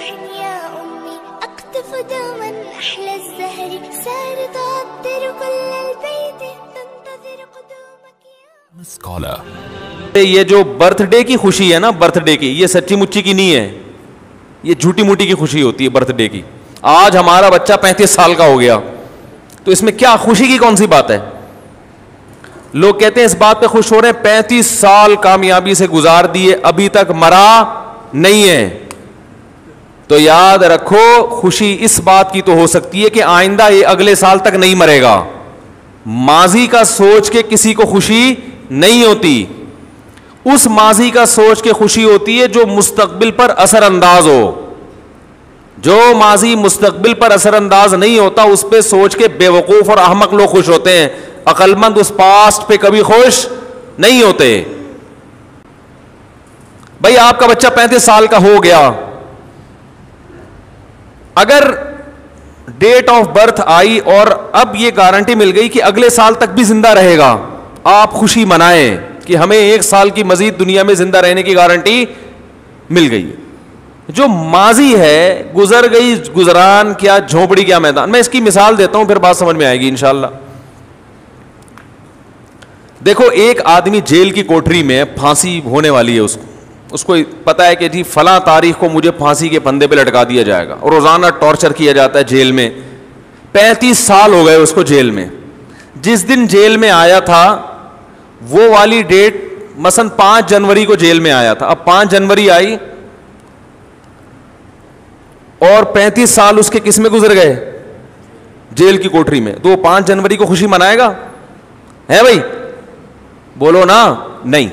يا أمي أقطف دوما أحلى الزهر سار تعطر كل البيت تنتظر قدومك يا اسکالر. یہ جو برتھ ڈے کی خوشی ہے نا, برتھ ڈے کی, یہ سچی مچی کی نہیں ہے, یہ جھوٹی موٹی کی خوشی ہوتی ہے برتھ ڈے کی. آج ہمارا بچہ 35 سال کا ہو گیا تو اس میں کیا خوشی کی کون سی بات ہے؟ لوگ کہتے ہیں اس بات پہ خوش ہو رہے ہیں 35 سال کامیابی سے گزار دیے, ابھی تک مرا نہیں ہے. تو یاد رکھو خوشی اس بات کی تو ہو سکتی ہے کہ آئندہ یہ اگلے سال تک نہیں مرے گا. ماضی کا سوچ کے کسی کو خوشی نہیں ہوتی, اس ماضی کا سوچ کے خوشی ہوتی ہے جو مستقبل پر اثر انداز ہو. جو ماضی مستقبل پر اثر انداز نہیں ہوتا اس پہ سوچ کے بے وقوف اور احمق لوگ خوش ہوتے ہیں, عقل مند اس پاسٹ پہ کبھی خوش نہیں ہوتے. بھائی آپ کا بچہ 35 سال کا ہو گیا, اگر ڈیٹ آف برتھ آئی اور اب یہ گارنٹی مل گئی کہ اگلے سال تک بھی زندہ رہے گا, آپ خوشی منائیں کہ ہمیں 1 سال کی مزید دنیا میں زندہ رہنے کی گارنٹی مل گئی. جو ماضی ہے گزر گئی, گزران کیا جھونپڑی کیا میدان. میں اس کی مثال دیتا ہوں پھر بات سمجھ میں آئے گی انشاءاللہ. دیکھو ایک آدمی جیل کی کوٹری میں, پھانسی ہونے والی ہے, اس کو پتا ہے کہ جی فلاں تاریخ کو مجھے پھانسی کے پھندے پہ لٹکا دیا جائے گا, اور روزانہ ٹارچر کیا جاتا ہے جیل میں. 35 سال ہو گئے اس کو جیل میں. جس دن جیل میں آیا تھا وہ والی ڈیٹ مثلا 5 جنوری کو جیل میں آیا تھا. اب 5 جنوری آئی اور 35 سال اس کے کس میں گزر گئے؟ جیل کی کوٹری میں. تو وہ 5 جنوری کو خوشی منائے گا؟ ہے بھائی بولو نا. نہیں.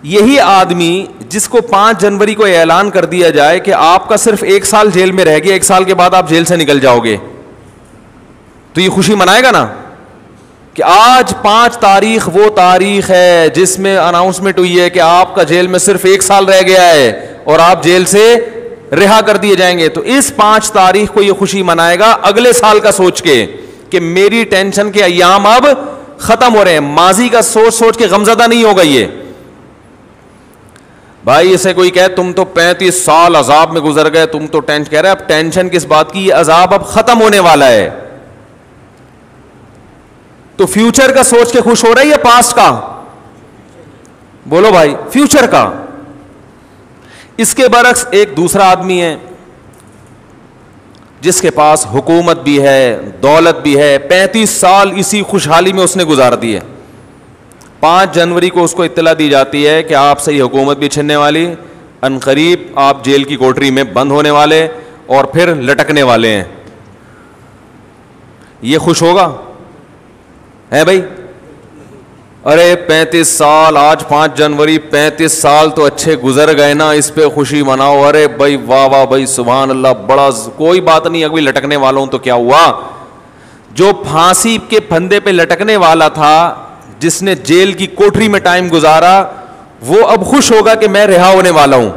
یہی آدمی جس کو 5 جنوری کو اعلان کر دیا جائے کہ آپ کا صرف 1 سال جیل میں رہ گیا, 1 سال کے بعد آپ جیل سے نکل جاؤ گے, تو یہ خوشی منائے گا نا کہ آج 5 تاریخ وہ تاریخ ہے جس میں اناؤنسمنٹ ہوئی ہے کہ آپ کا جیل میں صرف 1 سال رہ گیا ہے اور آپ جیل سے رہا کر دیے جائیں گے. تو اس 5 تاریخ کو یہ خوشی منائے گا اگلے سال کا سوچ کے کہ میری ٹینشن کے ایام اب ختم ہو رہے ہیں. ماضی کا سوچ سوچ کے غمزدہ نہیں ہوگا یہ. بھائی اسے کوئی کہے تم تو 35 سال عذاب میں گزر گئے, تم تو ٹینشن, کہہ رہے اب ٹینشن کس بات کی, یہ عذاب اب ختم ہونے والا ہے. تو فیوچر کا سوچ کے خوش ہو رہا ہے یا پاسٹ کا؟ بولو بھائی, فیوچر کا. اس کے برعکس ایک دوسرا آدمی ہے جس کے پاس حکومت بھی ہے, دولت بھی ہے, 35 سال اسی خوشحالی میں اس نے گزار دیے. 5 جنوری کو اس کو اطلاع دی جاتی ہے کہ آپ سے یہ حکومت بھی چھننے والی, عنقریب آپ جیل کی کوٹری میں بند ہونے والے اور پھر لٹکنے والے ہیں. یہ خوش ہوگا؟ ہے بھائی؟ ارے 35 سال, آج 5 جنوری, 35 سال تو اچھے گزر گئے نا, اس پہ خوشی مناؤ. ارے بھائی واہ واہ بھائی سبحان اللہ, بڑا کوئی بات نہیں. اگر لٹکنے والوں تو کیا ہوا, جو پھانسی کے پھندے پہ لٹکنے والا تھا, جس نے جیل کی کوٹری میں ٹائم گزارا, وہ اب خوش ہوگا کہ میں رہا ہونے والا ہوں.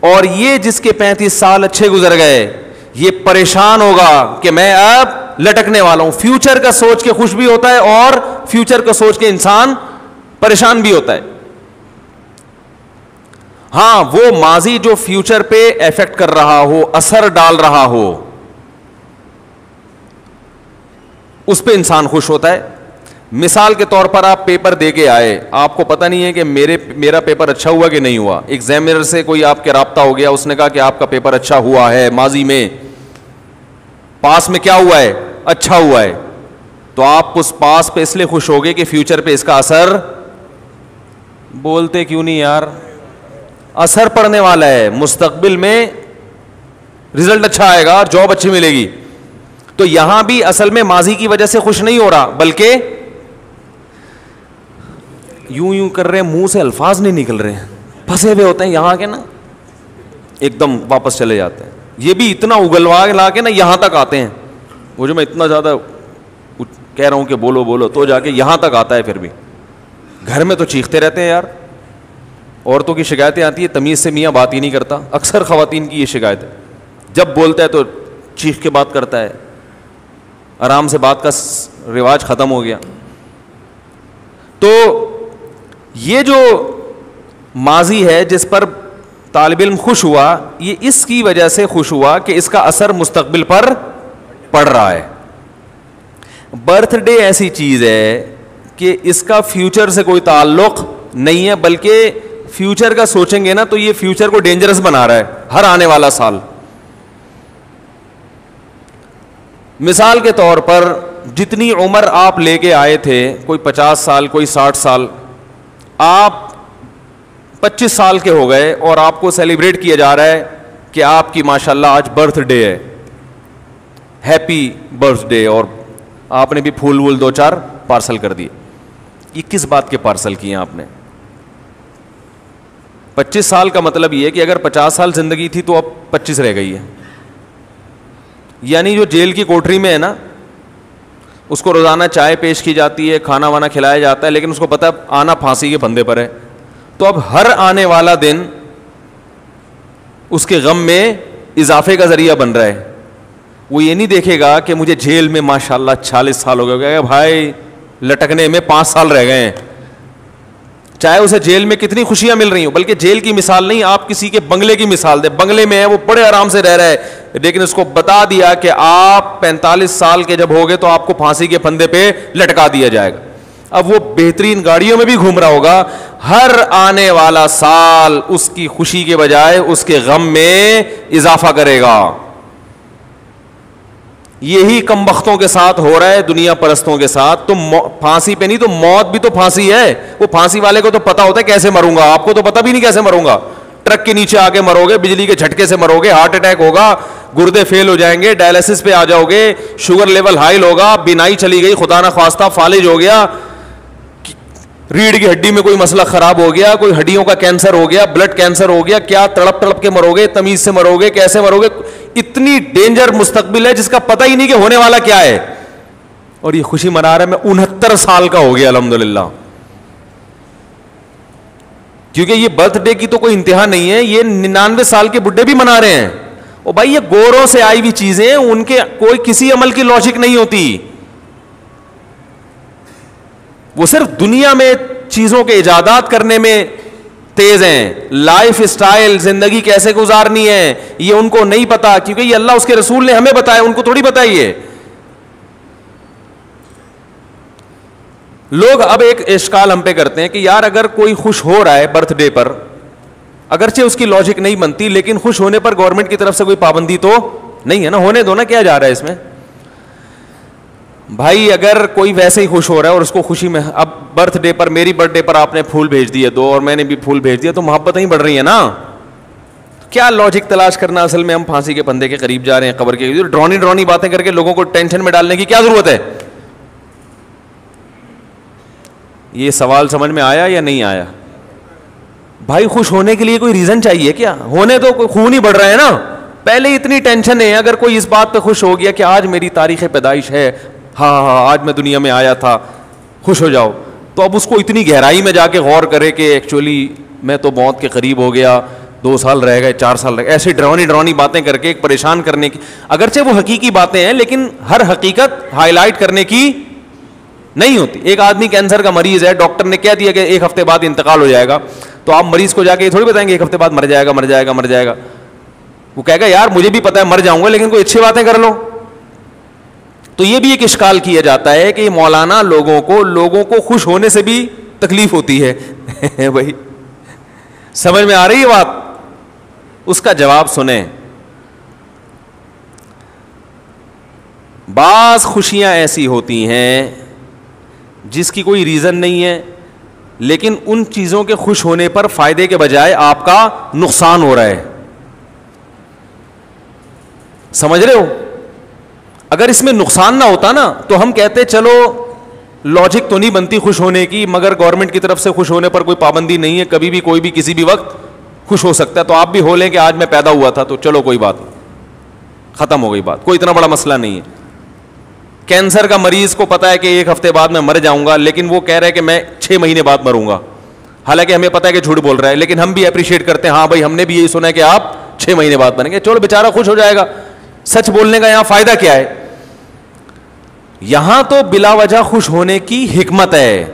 اور یہ جس کے 35 سال اچھے گزر گئے, یہ پریشان ہوگا کہ میں اب لٹکنے والا ہوں. فیوچر کا سوچ کے خوش بھی ہوتا ہے اور فیوچر کا سوچ کے انسان پریشان بھی ہوتا ہے. ہاں وہ ماضی جو فیوچر پہ ایفیکٹ کر رہا ہو, اثر ڈال رہا ہو, اس پہ انسان خوش ہوتا ہے. مثال کے طور پر آپ پیپر دے کے آئے, آپ کو پتہ نہیں ہے کہ میرا پیپر اچھا ہوا کہ نہیں ہوا. ایگزامینر سے کوئی آپ کے رابطہ ہو گیا, اس نے کہا کہ آپ کا پیپر اچھا ہوا ہے, ماضی میں پاس میں کیا ہوا ہے, اچھا ہوا ہے. تو آپ اس پاس پہ اس لیے خوش ہو گئے کہ فیوچر پہ اس کا اثر, بولتے کیوں نہیں یار, اثر پڑنے والا ہے, مستقبل میں رزلٹ اچھا آئے گا, جاب اچھی ملے گی. تو یہاں بھی اصل میں ماضی کی وجہ سے خوش نہیں ہو رہا, بلکہ یوں کر رہے ہیں, منہ سے الفاظ نہیں نکل رہے ہیں, پھنسے ہوئے ہوتے ہیں یہاں کے نا, ایک دم واپس چلے جاتے ہیں. یہ بھی اتنا اگلوا لا کے نا یہاں تک آتے ہیں. وہ جو میں اتنا زیادہ کہہ رہا ہوں کہ بولو بولو, تو جا کے یہاں تک آتا ہے. پھر بھی گھر میں تو چیختے رہتے ہیں یار. عورتوں کی شکایتیں آتی ہے, تمیز سے میاں بات ہی نہیں کرتا. اکثر خواتین کی یہ شکایت ہے, جب بولتا ہے تو چیخ کے بات کرتا ہے, آرام سے بات کا رواج ختم ہو گیا. تو یہ جو ماضی ہے جس پر طالب علم خوش ہوا, یہ اس کی وجہ سے خوش ہوا کہ اس کا اثر مستقبل پر پڑ رہا ہے. برتھ ڈے ایسی چیز ہے کہ اس کا فیوچر سے کوئی تعلق نہیں ہے, بلکہ فیوچر کا سوچیں گے نا تو یہ فیوچر کو ڈینجرس بنا رہا ہے ہر آنے والا سال. مثال کے طور پر جتنی عمر آپ لے کے آئے تھے, کوئی 50 سال, کوئی 60 سال, آپ 25 سال کے ہو گئے اور آپ کو سیلیبریٹ کیا جا رہا ہے کہ آپ کی ماشاءاللہ آج برتھ ڈے ہے, ہیپی برتھ ڈے, اور آپ نے بھی پھول وول 2-4 پارسل کر دیے. یہ کس بات کے پارسل کیے آپ نے؟ 25 سال کا مطلب یہ ہے کہ اگر 50 سال زندگی تھی تو اب 25 رہ گئی ہے. یعنی جو جیل کی کوٹری میں ہے نا, اس کو روزانہ چائے پیش کی جاتی ہے, کھانا وانا کھلایا جاتا ہے, لیکن اس کو پتہ ہے آنا پھانسی کے پھندے پر ہے. تو اب ہر آنے والا دن اس کے غم میں اضافے کا ذریعہ بن رہا ہے. وہ یہ نہیں دیکھے گا کہ مجھے جیل میں ماشاءاللہ 40 سال ہو گئے, بھائی لٹکنے میں 5 سال رہ گئے ہیں, چاہے اسے جیل میں کتنی خوشیاں مل رہی ہوں. بلکہ جیل کی مثال نہیں, آپ کسی کے بنگلے کی مثال دیں. بنگلے میں ہے, وہ بڑے آرام سے رہ رہا ہے, لیکن اس کو بتا دیا کہ آپ 45 سال کے جب ہوگے تو آپ کو پھانسی کے پھندے پہ لٹکا دیا جائے گا. اب وہ بہترین گاڑیوں میں بھی گھوم رہا ہوگا, ہر آنے والا سال اس کی خوشی کے بجائے اس کے غم میں اضافہ کرے گا. یہی کم بختوں کے ساتھ ہو رہا ہے, دنیا پرستوں کے ساتھ. تو پھانسی پہ نہیں تو موت بھی تو پھانسی ہے. وہ پھانسی والے کو تو پتا ہوتا ہے کیسے مروں گا, آپ کو تو پتا بھی نہیں کیسے مروں گا. ٹرک کے نیچے آ کے مرو گے, بجلی کے جھٹکے سے مرو گے, ہارٹ اٹیک ہوگا, گردے فیل ہو جائیں گے, ڈائلسس پہ آ جاؤ گے, شوگر لیول ہائی ہوگا, بینائی چلی گئی, خدا نہ خواستہ فالج ہو گیا, ریڑھ کی ہڈی میں کوئی مسئلہ خراب ہو گیا, کوئی ہڈیوں کا کینسر ہو گیا, بلڈ کینسر ہو گیا, کیا تڑپ تڑپ کے مرو گے, تمیز سے مرو گے, کیسے مرو گے. اتنی ڈینجر مستقبل ہے جس کا پتہ ہی نہیں کہ ہونے والا کیا ہے. اور یہ خوشی منا رہا ہے, میں 69 سال کا ہو گیا الحمدللہ. کیونکہ یہ برتھ ڈے کی تو کوئی انتہا نہیں ہے, یہ 99 سال کے بڈھے بھی منا رہے ہیں. اور بھائی یہ گوروں سے آئی ہوئی چیزیں, ان کے کوئی کسی عمل کی لاجک نہیں ہوتی. وہ صرف دنیا میں چیزوں کے ایجادات کرنے میں تیز ہیں. لائف سٹائل, زندگی کیسے گزارنی ہے, یہ ان کو نہیں پتا, کیونکہ یہ اللہ اس کے رسول نے ہمیں بتایا, ان کو تھوڑی بتائیے. لوگ اب ایک اشکال ہم پہ کرتے ہیں کہ یار اگر کوئی خوش ہو رہا ہے برتھ ڈے پر, اگرچہ اس کی لاجک نہیں بنتی, لیکن خوش ہونے پر گورنمنٹ کی طرف سے کوئی پابندی تو نہیں ہے نا, ہونے دو نا, کیا جا رہا ہے اس میں. بھائی اگر کوئی ویسے ہی خوش ہو رہا ہے اور اس کو خوشی میں, اب برتھ ڈے پر, میری برتھ ڈے پر آپ نے پھول بھیج دیے 2 اور میں نے بھی پھول بھیج دیا, تو محبتیں ہی بڑھ رہی ہیں نا. کیا لاجک تلاش کرنا, اصل میں ہم پھانسی کے پھندے کے قریب جا رہے ہیں, قبر کے, ڈرونی باتیں کر کے لوگوں کو ٹینشن میں ڈالنے کی کیا ضرورت ہے. یہ سوال سمجھ میں آیا یا نہیں آیا؟ بھائی خوش ہونے کے لیے کوئی ریزن چاہیے کیا؟ ہونے تو کوئی خون ہی بڑھ رہا ہے نا. پہلے اتنی ٹینشن ہے, اگر کوئی اس بات پہ خوش ہو گیا کہ آج میری تاریخ پیدائش ہے, ہاں آج میں دنیا میں آیا تھا, خوش ہو جاؤ. تو اب اس کو اتنی گہرائی میں جا کے غور کرے کہ ایکچولی میں تو موت کے قریب ہو گیا, 2 سال رہ گئے, 4 سال رہ گئے, ایسی ڈرونی باتیں کر کے پریشان کرنے کی, اگرچہ وہ حقیقی باتیں ہیں لیکن ہر حقیقت ہائی لائٹ کرنے کی نہیں ہوتی. ایک آدمی کینسر کا مریض ہے, ڈاکٹر نے کہہ دیا کہ 1 ہفتے بعد انتقال ہو جائے گا, تو آپ مریض کو جا کے یہ تھوڑی بتائیں گے 1 ہفتے بعد مر جائے گا. وہ کہے گا یار مجھے بھی پتا ہے مر جاؤں گا, لیکن کوئی اچھی باتیں کر لو. تو یہ بھی ایک اشکال کیا جاتا ہے کہ مولانا لوگوں کو خوش ہونے سے بھی تکلیف ہوتی ہے. بھائی سمجھ میں آ رہی ہے بات؟ اس کا جواب سنیں. بعض خوشیاں ایسی ہوتی ہیں جس کی کوئی ریزن نہیں ہے, لیکن ان چیزوں کے خوش ہونے پر فائدے کے بجائے آپ کا نقصان ہو رہا ہے. سمجھ رہے ہو؟ اگر اس میں نقصان نہ ہوتا نا تو ہم کہتے چلو لاجک تو نہیں بنتی خوش ہونے کی, مگر گورنمنٹ کی طرف سے خوش ہونے پر کوئی پابندی نہیں ہے, کبھی بھی کوئی بھی کسی بھی وقت خوش ہو سکتا ہے. تو آپ بھی ہو لیں کہ آج میں پیدا ہوا تھا, تو چلو کوئی بات نہیں, ختم ہو گئی بات, کوئی اتنا بڑا مسئلہ نہیں ہے. کینسر کا مریض کو پتا ہے کہ 1 ہفتے بعد میں مر جاؤں گا, لیکن وہ کہہ رہا ہے کہ میں 6 مہینے بعد مروں گا, حالانکہ ہمیں پتا ہے کہ جھوٹ بول رہا ہے, لیکن ہم بھی اپریشیٹ کرتے ہیں, ہاں بھائی ہم نے بھی یہی سنا ہے کہ آپ 6 مہینے بعد مریں گے, چلو بیچارہ خوش ہو جائے گا. سچ بولنے کا یہاں فائدہ کیا ہے؟ یہاں تو بلا وجہ خوش ہونے کی حکمت ہے,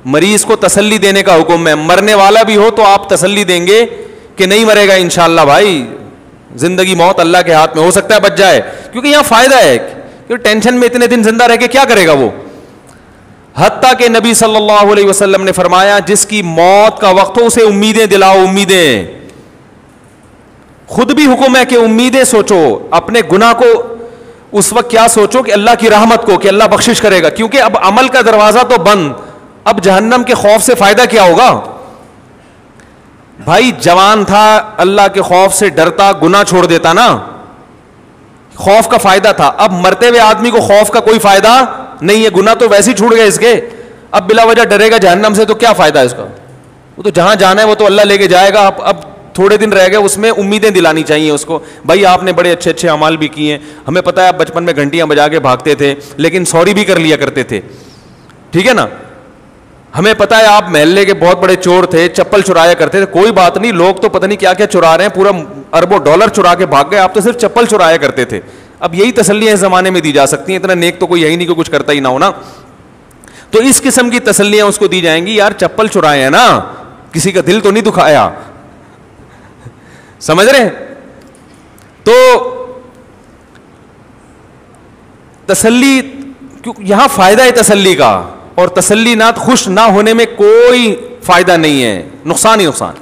مریض کو تسلی دینے کا حکم ہے. مرنے والا بھی ہو تو آپ تسلی دیں گے کہ نہیں مرے گا انشاءاللہ بھائی, زندگی موت اللہ کے ہاتھ میں, ہو سکتا ہے بچ جائے, کیونکہ یہاں فائدہ ہے, کیونکہ ٹینشن میں اتنے دن زندہ رہ کے کیا کرے گا وہ. حتیٰ کہ نبی صلی اللہ علیہ وسلم نے فرمایا جس کی موت کا وقت ہو اسے امیدیں دلاؤ, امیدیں. خود بھی حکم ہے کہ امیدیں سوچو, اپنے گناہ کو اس وقت کیا سوچو کہ اللہ کی رحمت کو, کہ اللہ بخشش کرے گا, کیونکہ اب عمل کا دروازہ تو بند, اب جہنم کے خوف سے فائدہ کیا ہوگا. بھائی جوان تھا, اللہ کے خوف سے ڈرتا, گناہ چھوڑ دیتا نا, خوف کا فائدہ تھا. اب مرتے ہوئے آدمی کو خوف کا کوئی فائدہ نہیں ہے, گناہ تو ویسے ہی چھوٹ گئے اس کے, اب بلا وجہ ڈرے گا جہنم سے تو کیا فائدہ ہے اس کا. وہ تو جہاں جانا ہے وہ تو اللہ لے کے جائے گا. اب تھوڑے دن رہ گئے, اس میں امیدیں دلانی چاہیے اس کو, بھائی آپ نے بڑے اچھے اچھے اعمال بھی کیے ہیں, ہمیں پتہ ہے آپ بچپن میں گھنٹیاں بجا کے بھاگتے تھے لیکن سوری بھی کر لیا کرتے تھے, ٹھیک ہے نا, ہمیں پتہ ہے آپ محلے کے بہت بڑے چور تھے, چپل چرایا کرتے تھے, کوئی بات نہیں, لوگ تو پتہ نہیں کیا کیا چرا رہے ہیں, پورا اربوں ڈالر چرا کے بھاگ گئے, آپ تو صرف چپل چرایا کرتے تھے. اب یہی تسلیاں اس زمانے میں دی جا سکتی ہیں, اتنا نیک تو کوئی ہے ہی نہیں کہ کچھ کرتا ہی نہ ہونا. تو اس قسم کی تسلیاں اس کو دی جائیں گی, یار چپل چرائے ہیں نا, کسی کا دل تو نہیں دکھایا, سمجھ رہے ہیں. تو تسلی, یہاں فائدہ ہے تسلی کا, اور تسلی نہ خوش نہ ہونے میں کوئی فائدہ نہیں ہے, نقصان ہی نقصان.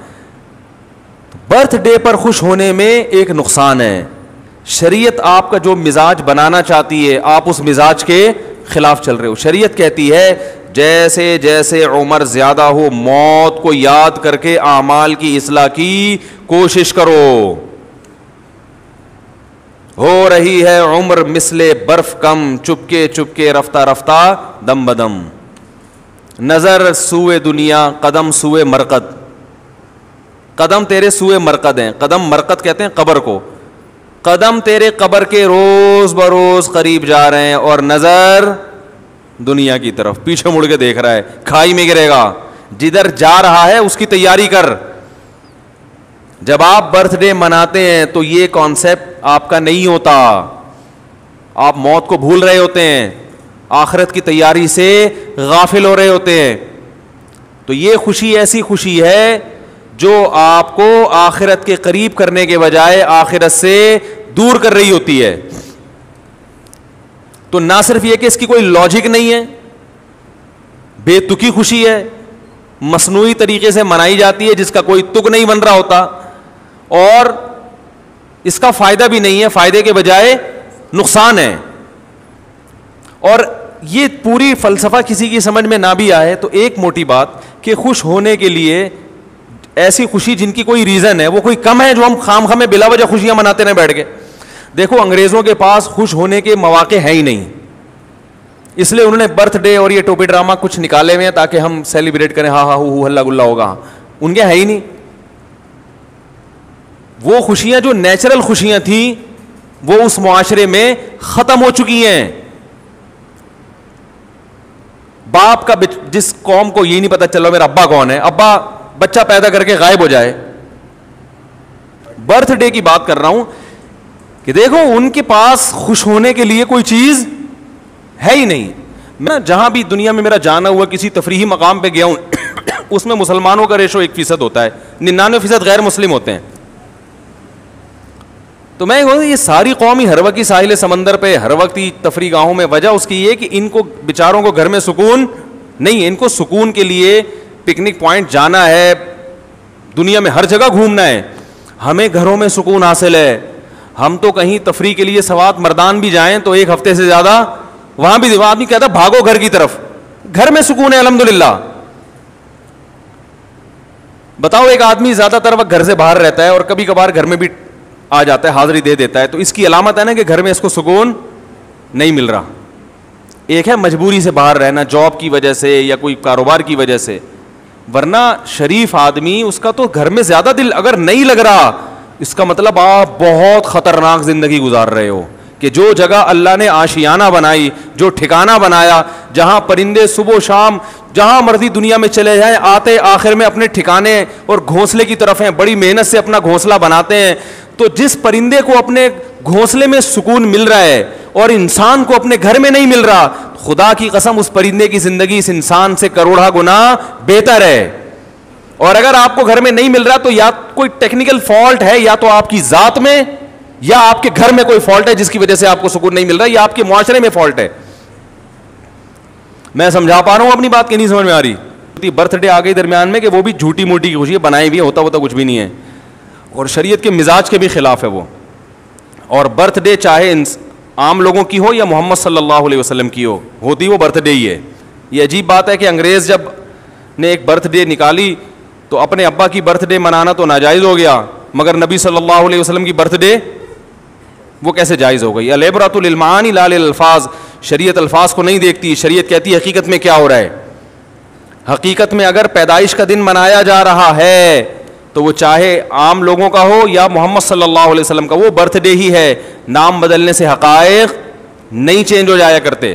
برتھ ڈے پر خوش ہونے میں ایک نقصان ہے, شریعت آپ کا جو مزاج بنانا چاہتی ہے آپ اس مزاج کے خلاف چل رہے ہو. شریعت کہتی ہے جیسے جیسے عمر زیادہ ہو موت کو یاد کر کے اعمال کی اصلاح کی کوشش کرو. ہو رہی ہے عمر مثل برف کم, چپکے چپکے رفتہ رفتہ دم بدم, نظر سوئے دنیا قدم سوئے مرقد. قدم تیرے سوئے مرقد ہیں, قدم مرقد کہتے ہیں قبر کو, قدم تیرے قبر کے روز بروز قریب جا رہے ہیں, اور نظر دنیا کی طرف, پیچھے مڑ کے دیکھ رہا ہے, کھائی میں گرے گا. جدھر جا رہا ہے اس کی تیاری کر. جب آپ برتھ ڈے مناتے ہیں تو یہ کانسیپٹ آپ کا نہیں ہوتا, آپ موت کو بھول رہے ہوتے ہیں, آخرت کی تیاری سے غافل ہو رہے ہوتے ہیں. تو یہ خوشی ایسی خوشی ہے جو آپ کو آخرت کے قریب کرنے کے بجائے آخرت سے دور کر رہی ہوتی ہے. تو نہ صرف یہ کہ اس کی کوئی لاجک نہیں ہے, بے تکی خوشی ہے, مصنوعی طریقے سے منائی جاتی ہے جس کا کوئی تک نہیں بن رہا ہوتا, اور اس کا فائدہ بھی نہیں ہے, فائدے کے بجائے نقصان ہے. اور یہ پوری فلسفہ کسی کی سمجھ میں نہ بھی آئے تو ایک موٹی بات کہ خوش ہونے کے لیے ایسی خوشی جن کی کوئی ریزن ہے وہ کوئی کم ہے جو ہم خام خام میں بلا وجہ خوشیاں مناتے رہے بیٹھ کے. دیکھو انگریزوں کے پاس خوش ہونے کے مواقع ہیں ہی نہیں, اس لیے انہوں نے برتھ ڈے اور یہ ٹوپی ڈرامہ کچھ نکالے ہوئے ہیں تاکہ ہم سیلیبریٹ کریں, ہاں ہاں ہو ہلا گلا ہوگا. ان کے ہے ہی نہیں. وہ خوشیاں جو نیچرل خوشیاں تھیں وہ اس معاشرے میں ختم ہو چکی ہیں. باپ کا جس قوم کو یہ نہیں پتا چلو میرا ابا کون ہے, ابا بچہ پیدا کر کے غائب ہو جائے. برتھ ڈے کی بات کر رہا ہوں کہ دیکھو ان کے پاس خوش ہونے کے لیے کوئی چیز ہے ہی نہیں. میں جہاں بھی دنیا میں میرا جانا ہوا کسی تفریحی مقام پہ گیا ہوں اس میں مسلمانوں کا ریشو 1% ہوتا ہے, 99% غیر مسلم ہوتے ہیں. تو میں یہ ساری قوم ہی ہر وقت ہی ساحل سمندر پہ, ہر وقت ہی تفریح گاہوں میں, وجہ اس کی یہ کہ ان کو بیچاروں کو گھر میں سکون نہیں ہے. ان کو سکون کے لیے پکنک پوائنٹ جانا ہے, دنیا میں ہر جگہ گھومنا ہے. ہمیں گھروں میں سکون حاصل ہے. ہم تو کہیں تفریح کے لیے سوات مردان بھی جائیں تو ایک ہفتے سے زیادہ وہاں بھی آدمی کہتا بھاگو گھر کی طرف, گھر میں سکون ہے الحمدللہ. بتاؤ ایک آدمی زیادہ تر وقت گھر سے باہر رہتا ہے اور کبھی کبھار گھر میں بھی آ جاتا ہے, حاضری دے دیتا ہے, تو اس کی علامت ہے نا کہ گھر میں اس کو سکون نہیں مل رہا. ایک ہے مجبوری سے باہر رہنا, جاب کی وجہ سے یا کوئی کاروبار کی وجہ سے, ورنہ شریف آدمی اس کا تو گھر میں زیادہ دل اگر نہیں لگ رہا اس کا مطلب آپ بہت خطرناک زندگی گزار رہے ہو. کہ جو جگہ اللہ نے آشیانہ بنائی, جو ٹھکانہ بنایا, جہاں پرندے صبح و شام جہاں مرضی دنیا میں چلے جائیں آتے آخر میں اپنے ٹھکانے اور گھونسلے کی طرف ہیں, بڑی محنت سے اپنا گھونسلہ بناتے ہیں. تو جس پرندے کو اپنے گھونسلے میں سکون مل رہا ہے اور انسان کو اپنے گھر میں نہیں مل رہا, خدا کی قسم اس پرندے کی زندگی اس انسان سے کروڑا گنا بہتر ہے. اور اگر آپ کو گھر میں نہیں مل رہا تو یا کوئی ٹیکنیکل فالٹ ہے, یا تو آپ کی ذات میں یا آپ کے گھر میں کوئی فالٹ ہے جس کی وجہ سے آپ کو سکون نہیں مل رہا, یا آپ کے معاشرے میں فالٹ ہے. میں سمجھا پا رہا ہوں اپنی بات کی نہیں سمجھ میں آ رہی؟ برتھ ڈے آ گئی درمیان میں کہ وہ بھی جھوٹی موٹی کی خوشی ہے, بنائی بھی ہوتا کچھ بھی نہیں ہے, اور شریعت کے مزاج کے بھی خلاف ہے وہ. اور برتھ ڈے چاہے عام لوگوں کی ہو یا محمد صلی اللہ علیہ وسلم کی ہو, ہوتی وہ برتھ ڈے ہی ہے. یہ عجیب بات ہے کہ انگریز جب نے ایک برتھ ڈے نکالی تو اپنے ابا کی برتھ ڈے منانا تو ناجائز ہو گیا, مگر نبی صلی اللہ علیہ وسلم کی برتھ ڈے وہ کیسے جائز ہو گئی؟ العبرۃ للمعانی لا للالفاظ. شریعت الفاظ کو نہیں دیکھتی, شریعت کہتی ہے حقیقت میں کیا ہو رہا ہے. حقیقت میں اگر پیدائش کا دن منایا جا رہا ہے تو وہ چاہے عام لوگوں کا ہو یا محمد صلی اللہ علیہ وسلم کا, وہ برتھ ڈے ہی ہے. نام بدلنے سے حقائق نہیں چینج ہو جایا کرتے.